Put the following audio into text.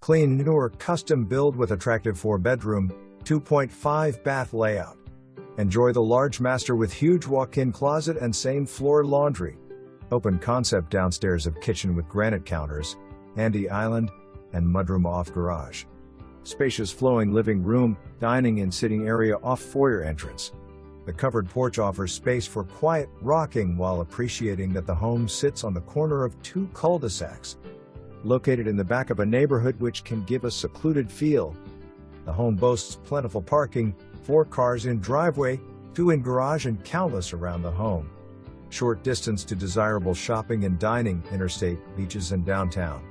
Clean, newer, custom build with attractive 4-bedroom, 2.5 bath layout. Enjoy the large master with huge walk-in closet and same floor laundry. Open concept downstairs of kitchen with granite counters, handy island, and mudroom off garage. Spacious flowing living room, dining and sitting area off foyer entrance. The covered porch offers space for quiet rocking while appreciating that the home sits on the corner of 2 cul-de-sacs. Located in the back of a neighborhood which can give a secluded feel. The home boasts plentiful parking, 4 cars in driveway, 2 in garage and countless around the home. Short distance to desirable shopping and dining, interstate, beaches and downtown.